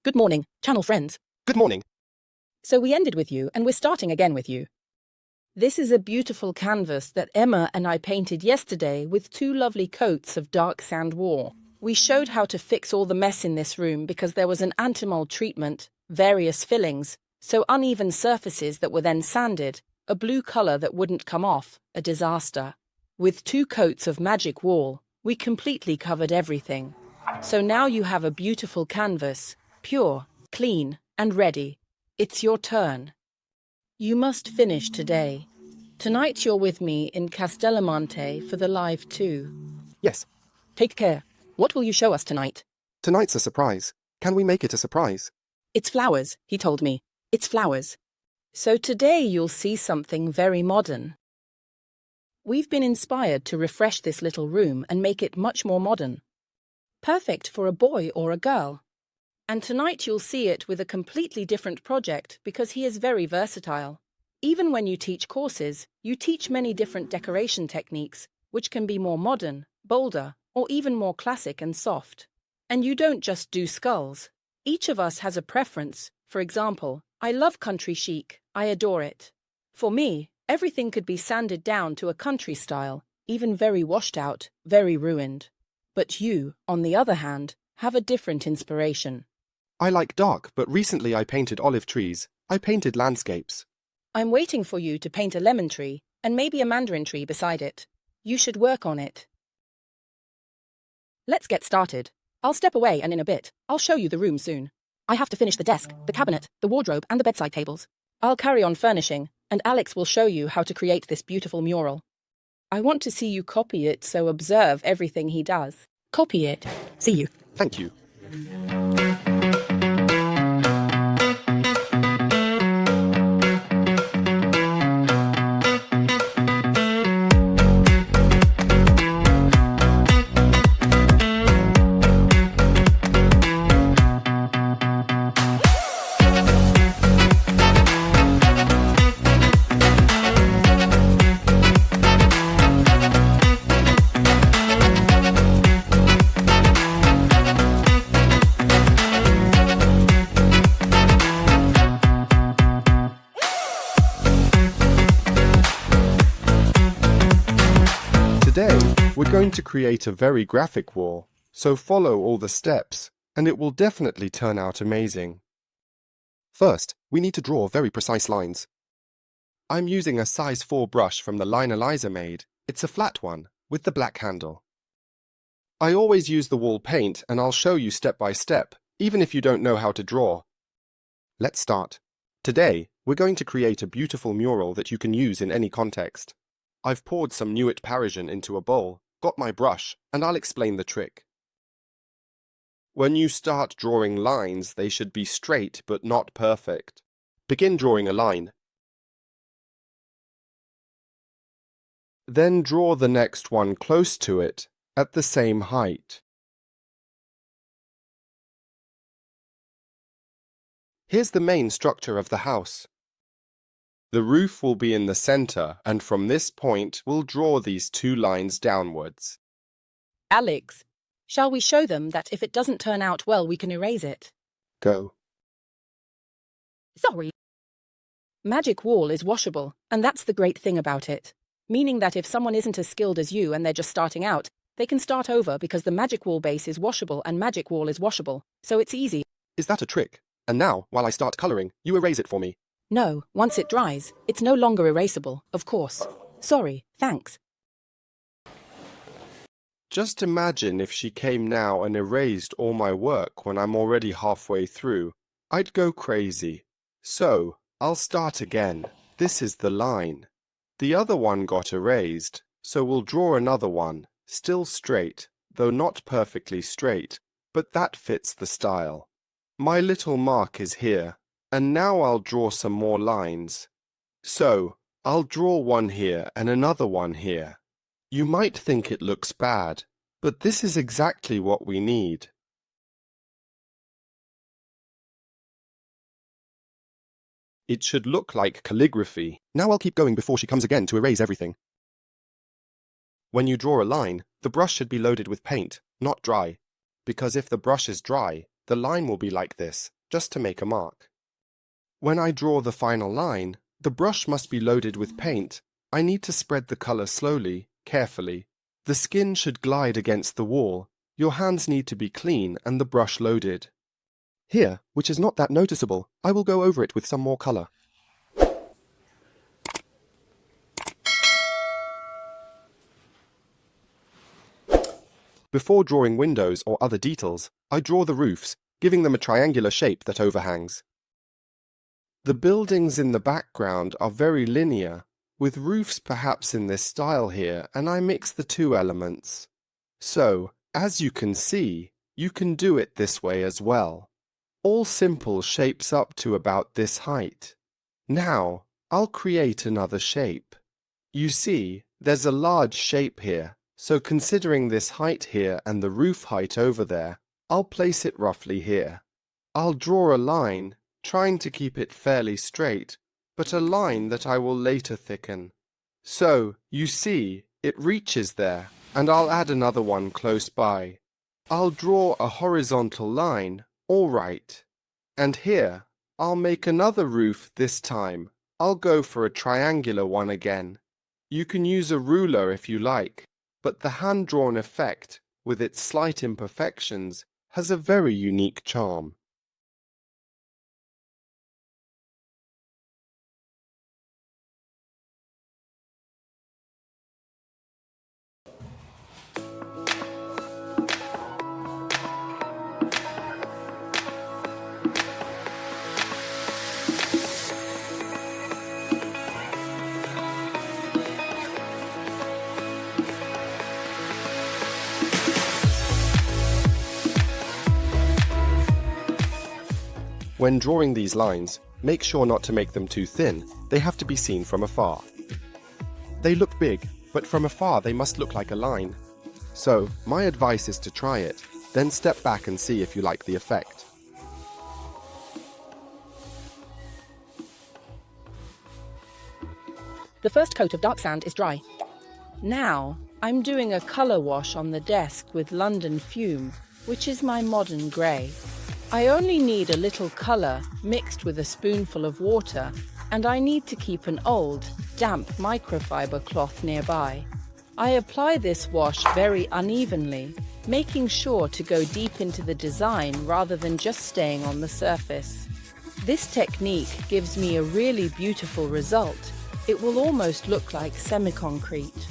Good morning, channel friends. Good morning. So we ended with you, and we're starting again with you. This is a beautiful canvas that Emma and I painted yesterday with 2 lovely coats of dark sand wall. We showed how to fix all the mess in this room because there was an anti-mold treatment, various fillings, so uneven surfaces that were then sanded, a blue colour that wouldn't come off, a disaster. With 2 coats of magic wall, we completely covered everything. So now you have a beautiful canvas, pure, clean, and ready. It's your turn. You must finish today. Tonight you're with me in Castellamonte for the live 2. Yes. Take care. What will you show us tonight? Tonight's a surprise. Can we make it a surprise? It's flowers, he told me. It's flowers. So today you'll see something very modern. We've been inspired to refresh this little room and make it much more modern. Perfect for a boy or a girl. And tonight you'll see it with a completely different project because he is very versatile. Even when you teach courses, you teach many different decoration techniques, which can be more modern, bolder, or even more classic and soft. And you don't just do skulls. Each of us has a preference. For example, I love country chic. I adore it. For me, everything could be sanded down to a country style, even very washed out, very ruined. But you, on the other hand, have a different inspiration. I like dark, but recently I painted olive trees. I painted landscapes. I'm waiting for you to paint a lemon tree and maybe a mandarin tree beside it. You should work on it. Let's get started. I'll step away and in a bit, I'll show you the room soon. I have to finish the desk, the cabinet, the wardrobe and the bedside tables. I'll carry on furnishing, and Alex will show you how to create this beautiful mural. I want to see you copy it, so observe everything he does. Copy it. See you. Thank you. Today, we're going to create a very graphic wall, so follow all the steps, and it will definitely turn out amazing. First, we need to draw very precise lines. I'm using a size 4 brush from the line Elisa made. It's a flat one, with the black handle. I always use the wall paint, and I'll show you step by step, even if you don't know how to draw. Let's start. Today, we're going to create a beautiful mural that you can use in any context. I've poured some Nuit Parisienne into a bowl, got my brush, and I'll explain the trick. When you start drawing lines, they should be straight but not perfect. Begin drawing a line. Then draw the next one close to it, at the same height. Here's the main structure of the house. The roof will be in the center, and from this point, we'll draw these 2 lines downwards. Alex, shall we show them that if it doesn't turn out well, we can erase it? Go. Sorry. Magic wall is washable, and that's the great thing about it. Meaning that if someone isn't as skilled as you and they're just starting out, they can start over because the magic wall base is washable and magic wall is washable, so it's easy. Is that a trick? And now, while I start coloring, you erase it for me. No, once it dries, it's no longer erasable, of course. Sorry, thanks. Just imagine if she came now and erased all my work when I'm already halfway through. I'd go crazy. So, I'll start again. This is the line. The other one got erased, so we'll draw another one, still straight, though not perfectly straight, but that fits the style. My little mark is here. And now I'll draw some more lines. So, I'll draw one here and another one here. You might think it looks bad, but this is exactly what we need. It should look like calligraphy. Now I'll keep going before she comes again to erase everything. When you draw a line, the brush should be loaded with paint, not dry, because if the brush is dry, the line will be like this, just to make a mark. When I draw the final line, the brush must be loaded with paint. I need to spread the color slowly, carefully. The skin should glide against the wall. Your hands need to be clean and the brush loaded. Here, which is not that noticeable, I will go over it with some more color. Before drawing windows or other details, I draw the roofs, giving them a triangular shape that overhangs. The buildings in the background are very linear, with roofs perhaps in this style here, and I mix the two elements. So, as you can see, you can do it this way as well. All simple shapes up to about this height. Now, I'll create another shape. You see, there's a large shape here, so considering this height here and the roof height over there, I'll place it roughly here. I'll draw a line, trying to keep it fairly straight, but a line that I will later thicken. So, you see, it reaches there, and I'll add another one close by. I'll draw a horizontal line, all right. And here, I'll make another roof this time. I'll go for a triangular one again. You can use a ruler if you like, but the hand-drawn effect, with its slight imperfections, has a very unique charm. When drawing these lines, make sure not to make them too thin. They have to be seen from afar. They look big, but from afar they must look like a line. So, my advice is to try it, then step back and see if you like the effect. The first coat of dark sand is dry. Now, I'm doing a colour wash on the desk with London Fumé, which is my modern grey. I only need a little colour mixed with a spoonful of water, and I need to keep an old, damp microfiber cloth nearby. I apply this wash very unevenly, making sure to go deep into the design rather than just staying on the surface. This technique gives me a really beautiful result. It will almost look like semi-concrete.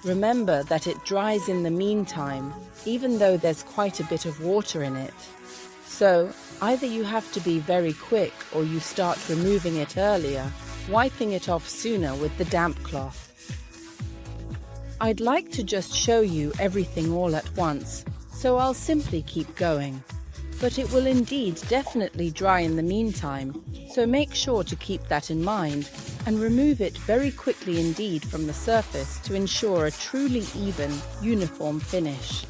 Remember that it dries in the meantime, even though there's quite a bit of water in it. So, either you have to be very quick or you start removing it earlier, wiping it off sooner with the damp cloth. I'd like to just show you everything all at once, so I'll simply keep going. But it will indeed definitely dry in the meantime, so make sure to keep that in mind and remove it very quickly indeed from the surface to ensure a truly even, uniform finish.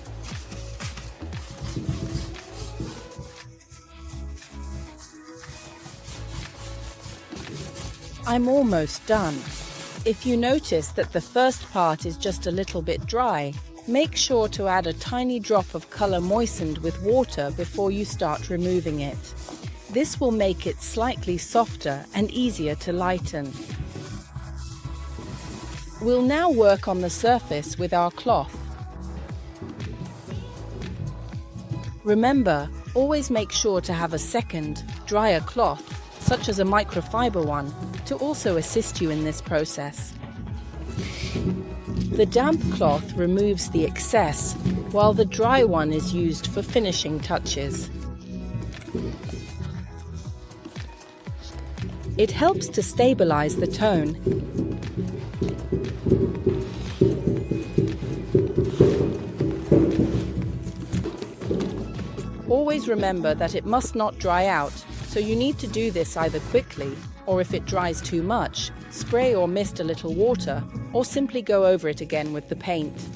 I'm almost done. If you notice that the first part is just a little bit dry, make sure to add a tiny drop of colour moistened with water before you start removing it. This will make it slightly softer and easier to lighten. We'll now work on the surface with our cloth. Remember, always make sure to have a second, drier cloth, such as a microfiber one, to also assist you in this process. The damp cloth removes the excess, while the dry one is used for finishing touches. It helps to stabilize the tone. Always remember that it must not dry out, so you need to do this either quickly, or if it dries too much, spray or mist a little water, or simply go over it again with the paint.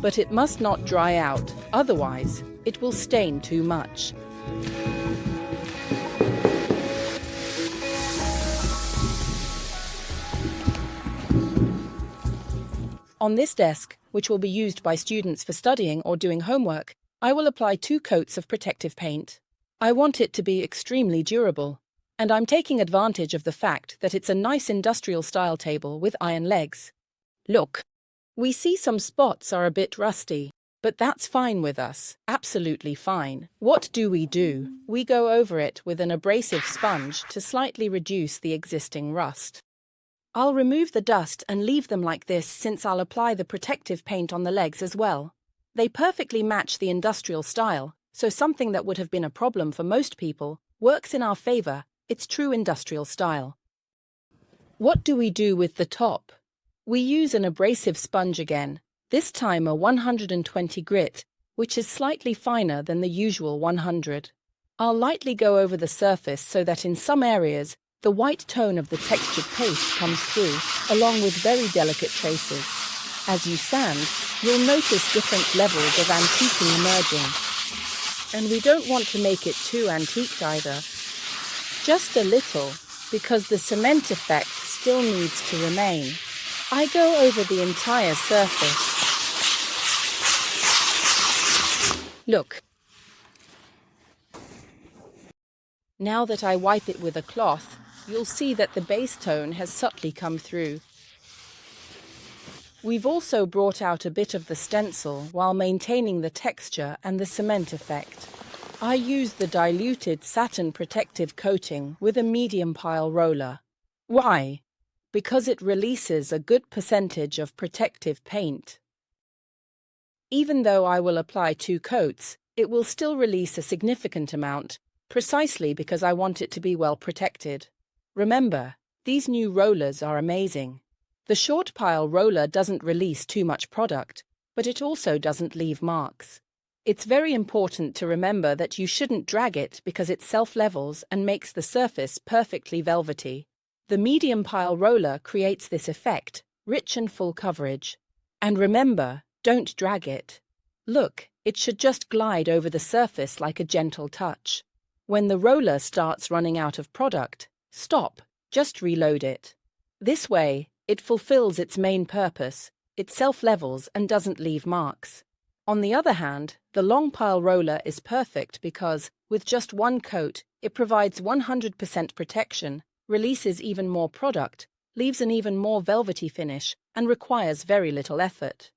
But it must not dry out, otherwise it will stain too much. On this desk, which will be used by students for studying or doing homework, I will apply 2 coats of protective paint. I want it to be extremely durable, and I'm taking advantage of the fact that it's a nice industrial-style table with iron legs. Look, we see some spots are a bit rusty, but that's fine with us, absolutely fine. What do? We go over it with an abrasive sponge to slightly reduce the existing rust. I'll remove the dust and leave them like this since I'll apply the protective paint on the legs as well. They perfectly match the industrial style, so something that would have been a problem for most people works in our favor. It's true industrial style. What do we do with the top? We use an abrasive sponge again, this time a 120 grit, which is slightly finer than the usual 100. I'll lightly go over the surface so that in some areas the white tone of the textured paste comes through, along with very delicate traces. As you sand, you'll notice different levels of antiquing emerging. And we don't want to make it too antiqued either. Just a little, because the cement effect still needs to remain. I go over the entire surface. Look. Now that I wipe it with a cloth, you'll see that the base tone has subtly come through. We've also brought out a bit of the stencil while maintaining the texture and the cement effect. I use the diluted satin protective coating with a medium pile roller. Why? Because it releases a good percentage of protective paint. Even though I will apply 2 coats, it will still release a significant amount, precisely because I want it to be well protected. Remember, these new rollers are amazing. The short pile roller doesn't release too much product, but it also doesn't leave marks. It's very important to remember that you shouldn't drag it because it self-levels and makes the surface perfectly velvety. The medium pile roller creates this effect, rich and full coverage. And remember, don't drag it. Look, it should just glide over the surface like a gentle touch. When the roller starts running out of product, stop, just reload it. This way, it fulfills its main purpose. It self-levels and doesn't leave marks. On the other hand, the long pile roller is perfect because, with just 1 coat, it provides 100% protection, releases even more product, leaves an even more velvety finish, and requires very little effort.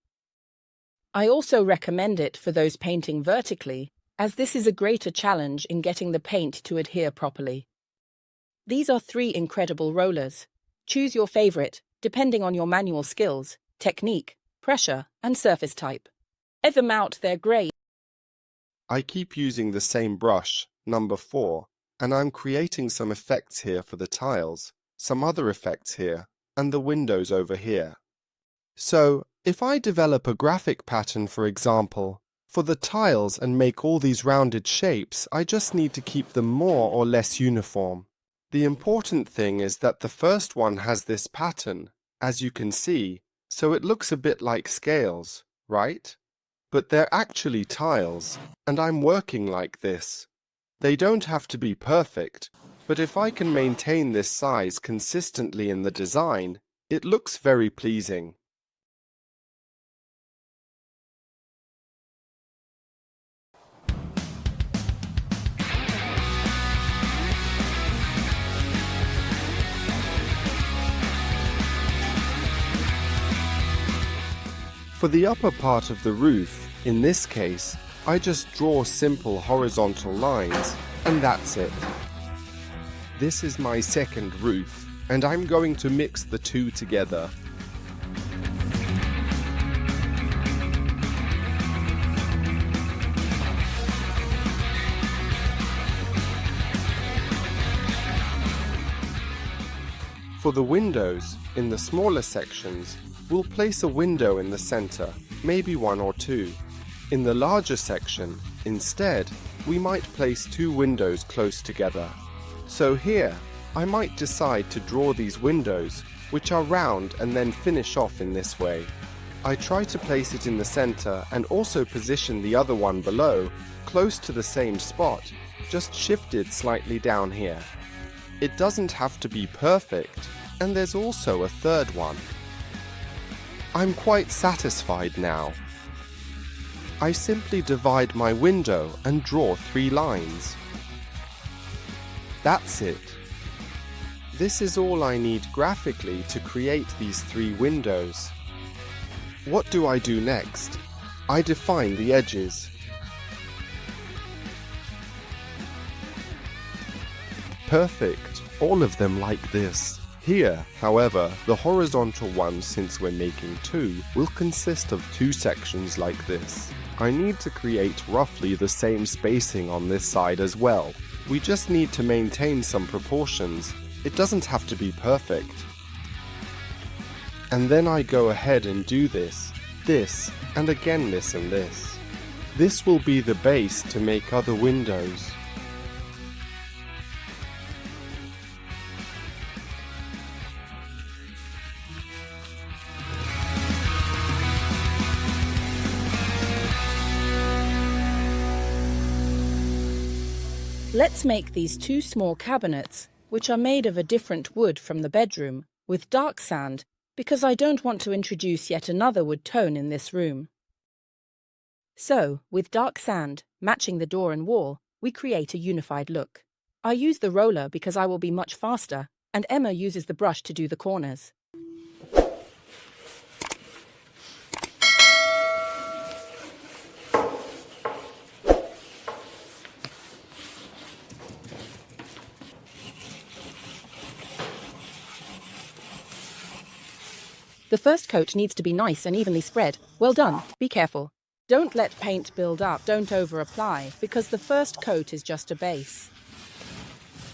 I also recommend it for those painting vertically, as this is a greater challenge in getting the paint to adhere properly. These are 3 incredible rollers. Choose your favorite, depending on your manual skills, technique, pressure, and surface type. Try them out, they're great. I keep using the same brush, number 4, and I'm creating some effects here for the tiles, some other effects here, and the windows over here. So, if I develop a graphic pattern, for example, for the tiles and make all these rounded shapes, I just need to keep them more or less uniform. The important thing is that the first one has this pattern, as you can see, so it looks a bit like scales, right? But they're actually tiles, and I'm working like this. They don't have to be perfect, but if I can maintain this size consistently in the design, it looks very pleasing. For the upper part of the roof, in this case, I just draw simple horizontal lines, and that's it. This is my second roof, and I'm going to mix the 2 together. For the windows, in the smaller sections, we'll place a window in the center, maybe 1 or 2. In the larger section, instead, we might place 2 windows close together. So here, I might decide to draw these windows, which are round, and then finish off in this way. I try to place it in the center and also position the other one below, close to the same spot, just shifted slightly down here. It doesn't have to be perfect, and there's also a third one. I'm quite satisfied now. I simply divide my window and draw 3 lines. That's it. This is all I need graphically to create these 3 windows. What do I do next? I define the edges. Perfect, all of them like this. Here, however, the horizontal one, since we're making 2, will consist of 2 sections like this. I need to create roughly the same spacing on this side as well. We just need to maintain some proportions. It doesn't have to be perfect. And then I go ahead and do this, and again this and this. This will be the base to make other windows. Let's make these 2 small cabinets, which are made of a different wood from the bedroom, with dark sand, because I don't want to introduce yet another wood tone in this room. So, with dark sand, matching the door and wall, we create a unified look. I use the roller because I will be much faster, and Emma uses the brush to do the corners. The first coat needs to be nice and evenly spread. Well done. Be careful. Don't let paint build up. Don't over-apply, because the first coat is just a base.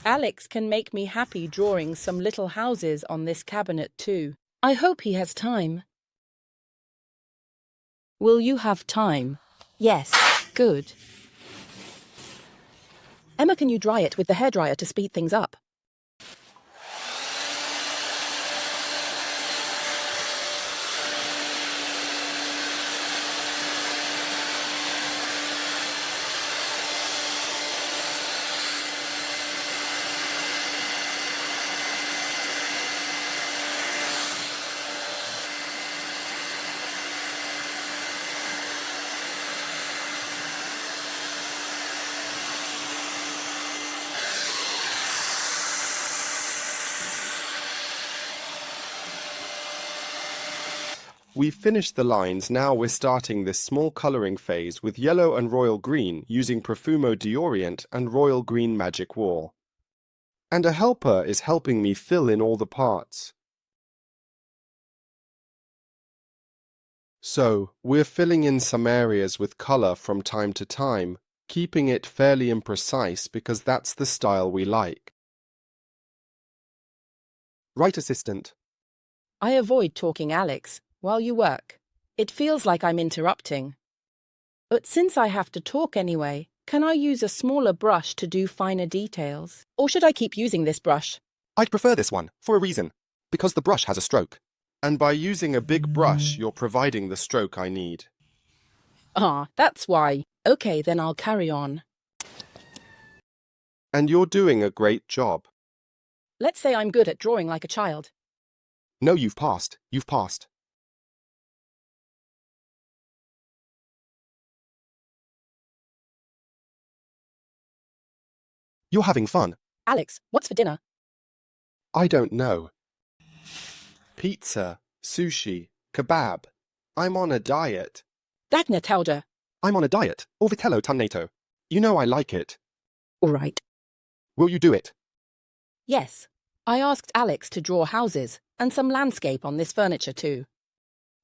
Alex can make me happy drawing some little houses on this cabinet too. I hope he has time. Will you have time? Yes. Good. Emma, can you dry it with the hairdryer to speed things up? We've finished the lines, now we're starting this small colouring phase with yellow and royal green using Profumo Deorient and royal green magic wall. And a helper is helping me fill in all the parts. So, we're filling in some areas with colour from time to time, keeping it fairly imprecise because that's the style we like. Right, assistant. I avoid talking, Alex, while you work. It feels like I'm interrupting. But since I have to talk anyway, can I use a smaller brush to do finer details? Or should I keep using this brush? I'd prefer this one, for a reason. Because the brush has a stroke. And by using a big brush, you're providing the stroke I need. Ah, that's why. Okay, then I'll carry on. And you're doing a great job. Let's say I'm good at drawing like a child. No, you've passed. You've passed. You're having fun. Alex, what's for dinner? I don't know. Pizza, sushi, kebab. I'm on a diet. Dagna Tauda. I'm on a diet. Or vitello tonnato. You know I like it. All right. Will you do it? Yes. I asked Alex to draw houses and some landscape on this furniture too.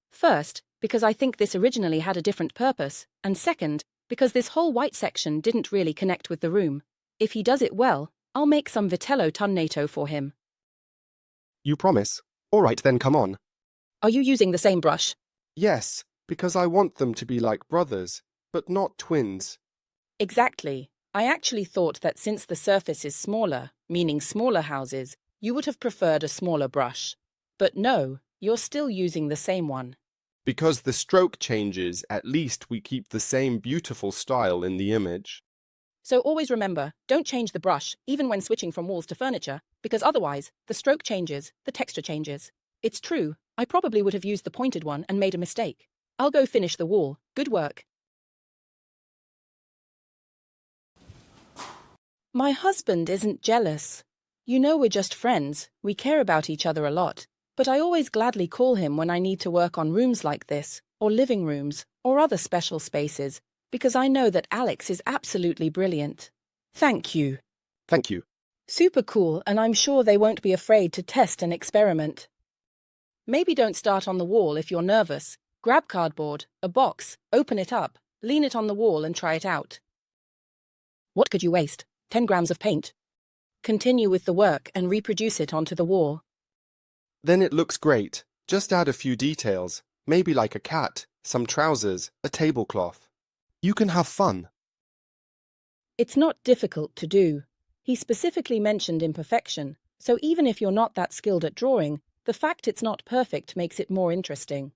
First, because I think this originally had a different purpose, and second, because this whole white section didn't really connect with the room. If he does it well, I'll make some vitello tonnato for him. You promise? All right, then come on. Are you using the same brush? Yes, because I want them to be like brothers, but not twins. Exactly. I actually thought that since the surface is smaller, meaning smaller houses, you would have preferred a smaller brush. But no, you're still using the same one. Because the stroke changes, at least we keep the same beautiful style in the image. So always remember, don't change the brush, even when switching from walls to furniture, because otherwise, the stroke changes, the texture changes. It's true, I probably would have used the pointed one and made a mistake. I'll go finish the wall. Good work. My husband isn't jealous. You know we're just friends, we care about each other a lot, but I always gladly call him when I need to work on rooms like this, or living rooms, or other special spaces, because I know that Alex is absolutely brilliant. Thank you. Thank you. Super cool, and I'm sure they won't be afraid to test and experiment. Maybe don't start on the wall if you're nervous. Grab cardboard, a box, open it up, lean it on the wall and try it out. What could you waste? 10 grams of paint. Continue with the work and reproduce it onto the wall. Then it looks great. Just add a few details, maybe like a cat, some trousers, a tablecloth. You can have fun. It's not difficult to do. He specifically mentioned imperfection, so even if you're not that skilled at drawing, the fact it's not perfect makes it more interesting.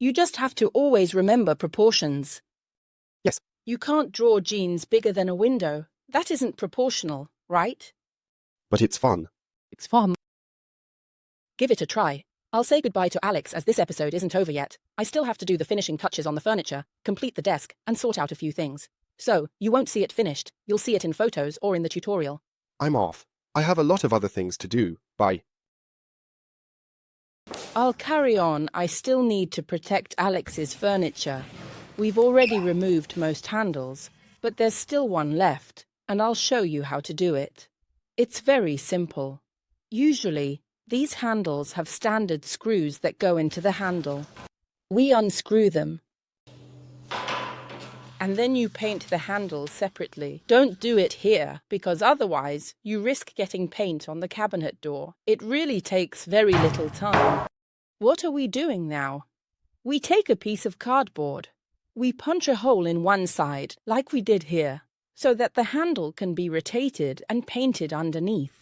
You just have to always remember proportions. Yes. You can't draw jeans bigger than a window. That isn't proportional, right? But it's fun. It's fun. Give it a try. I'll say goodbye to Alex as this episode isn't over yet. I still have to do the finishing touches on the furniture, complete the desk, and sort out a few things. So, you won't see it finished. You'll see it in photos or in the tutorial. I'm off. I have a lot of other things to do. Bye. I'll carry on. I still need to protect Alex's furniture. We've already removed most handles, but there's still one left, and I'll show you how to do it. It's very simple. Usually, these handles have standard screws that go into the handle. We unscrew them. And then you paint the handles separately. Don't do it here, because otherwise you risk getting paint on the cabinet door. It really takes very little time. What are we doing now? We take a piece of cardboard. We punch a hole in one side, like we did here, so that the handle can be rotated and painted underneath.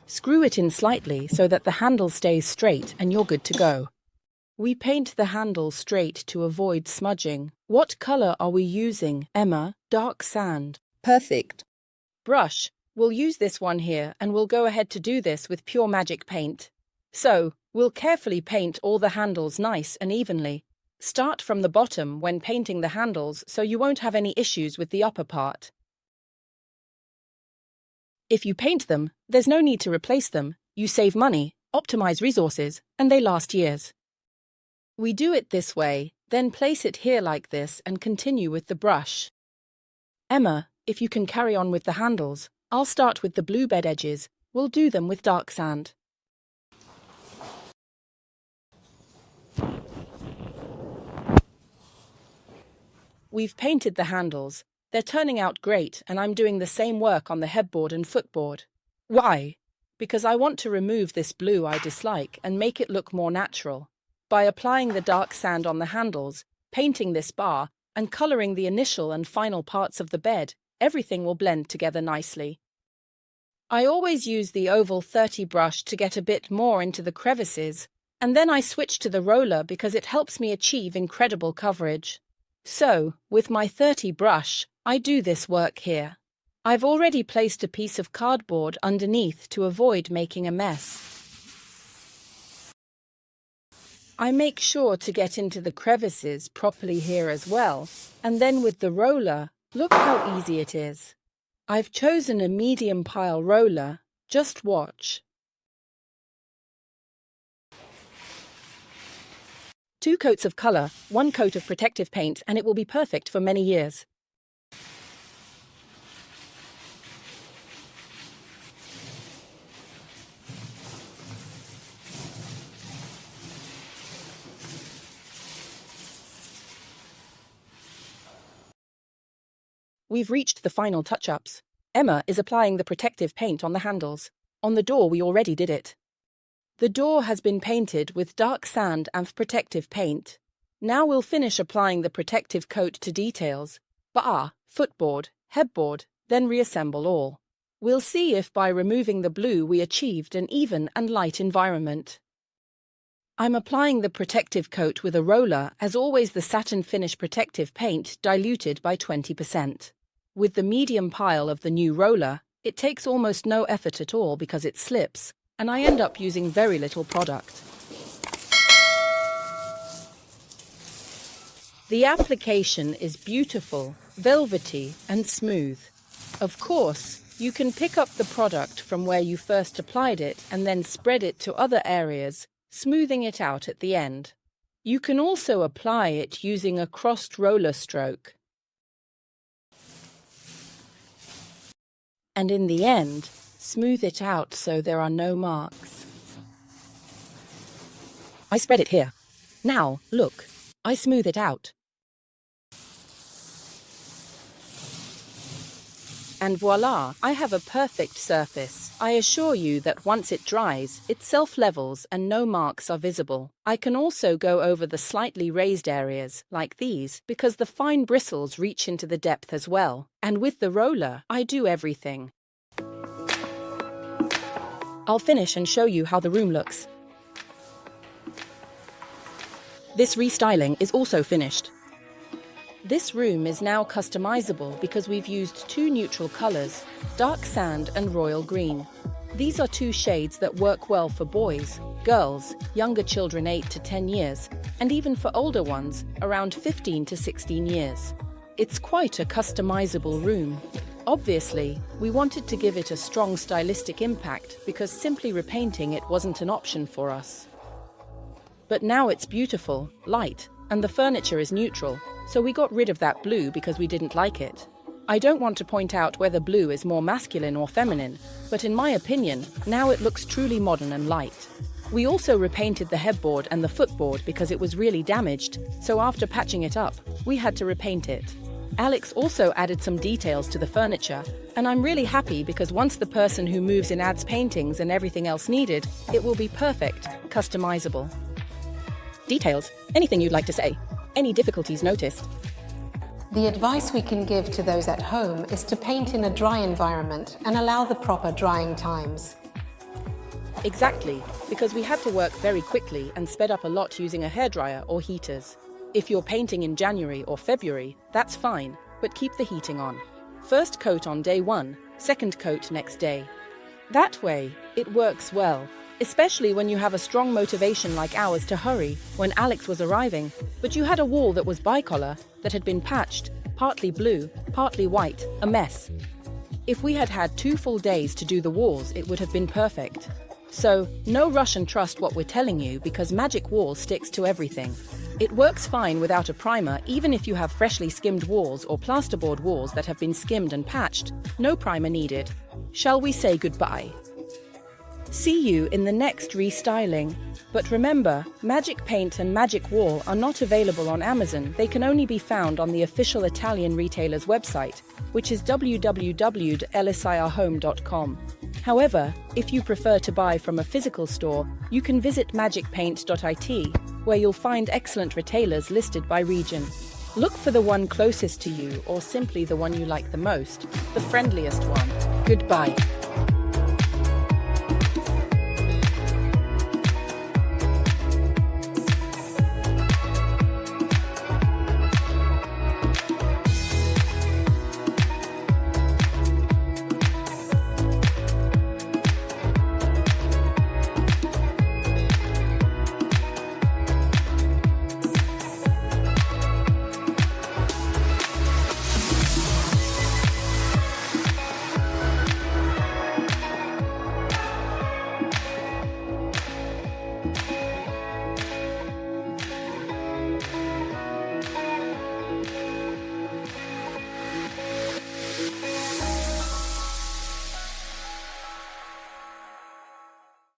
Screw it in slightly so that the handle stays straight and you're good to go. We paint the handle straight to avoid smudging. What color are we using, Emma? Dark sand. Perfect. Brush. We'll use this one here and we'll go ahead to do this with pure magic paint. So, we'll carefully paint all the handles nice and evenly. Start from the bottom when painting the handles so you won't have any issues with the upper part. If you paint them, there's no need to replace them. You save money, optimize resources, and they last years. We do it this way, then place it here like this and continue with the brush. Emma, if you can carry on with the handles, I'll start with the blue bed edges. We'll do them with dark sand. We've painted the handles. They're turning out great, and I'm doing the same work on the headboard and footboard. Why? Because I want to remove this blue I dislike and make it look more natural. By applying the dark sand on the handles, painting this bar, and colouring the initial and final parts of the bed, everything will blend together nicely. I always use the oval 30 brush to get a bit more into the crevices, and then I switch to the roller because it helps me achieve incredible coverage. So, with my 30 brush, I do this work here. I've already placed a piece of cardboard underneath to avoid making a mess. I make sure to get into the crevices properly here as well, and then with the roller, look how easy it is. I've chosen a medium pile roller, just watch. 2 coats of colour, 1 coat of protective paint, and it will be perfect for many years. We've reached the final touch-ups. Emma is applying the protective paint on the handles. On the door, we already did it. The door has been painted with dark sand and protective paint. Now we'll finish applying the protective coat to details. Bar, footboard, headboard, then reassemble all. We'll see if by removing the blue we achieved an even and light environment. I'm applying the protective coat with a roller, as always the satin finish protective paint diluted by 20%. With the medium pile of the new roller, It takes almost no effort at all because it slips, and I end up using very little product. The application is beautiful, velvety, and smooth. Of course, you can pick up the product from where you first applied it and then spread it to other areas, smoothing it out at the end. You can also apply it using a crossed roller stroke. And in the end, smooth it out so there are no marks. I spread it here. Now, look, I smooth it out. And voila, I have a perfect surface. I assure you that once it dries, it self-levels and no marks are visible. I can also go over the slightly raised areas, like these, because the fine bristles reach into the depth as well. And with the roller, I do everything. I'll finish and show you how the room looks. This restyling is also finished. This room is now customizable because we've used two neutral colors, dark sand and royal green. These are two shades that work well for boys, girls, younger children 8 to 10 years, and even for older ones, around 15 to 16 years. It's quite a customizable room. Obviously, we wanted to give it a strong stylistic impact because simply repainting it wasn't an option for us. But now it's beautiful, light, and the furniture is neutral. So we got rid of that blue because we didn't like it. I don't want to point out whether blue is more masculine or feminine, but in my opinion, now it looks truly modern and light. We also repainted the headboard and the footboard because it was really damaged, so after patching it up, we had to repaint it. Alex also added some details to the furniture, and I'm really happy because once the person who moves in adds paintings and everything else needed, it will be perfect, customizable. Details? Anything you'd like to say? Any difficulties noticed? The advice we can give to those at home is to paint in a dry environment and allow the proper drying times. Exactly, because we had to work very quickly and sped up a lot using a hairdryer or heaters. If you're painting in January or February, that's fine, but keep the heating on. First coat on day 1, second coat next day. That way, it works well. Especially when you have a strong motivation like ours to hurry when Alex was arriving, but you had a wall that was bicolor, that had been patched, partly blue, partly white, a mess. If we had had 2 full days to do the walls, it would have been perfect. So, no rush and trust what we're telling you because Magic Wall sticks to everything. It works fine without a primer even if you have freshly skimmed walls or plasterboard walls that have been skimmed and patched, no primer needed. Shall we say goodbye? See you in the next restyling. But remember, Magic Paint and Magic Wall are not available on Amazon. They can only be found on the official Italian retailer's website, which is www.elisiahome.com. However, if you prefer to buy from a physical store, you can visit magicpaint.it, where you'll find excellent retailers listed by region. Look for the one closest to you or simply the one you like the most, the friendliest one. Goodbye.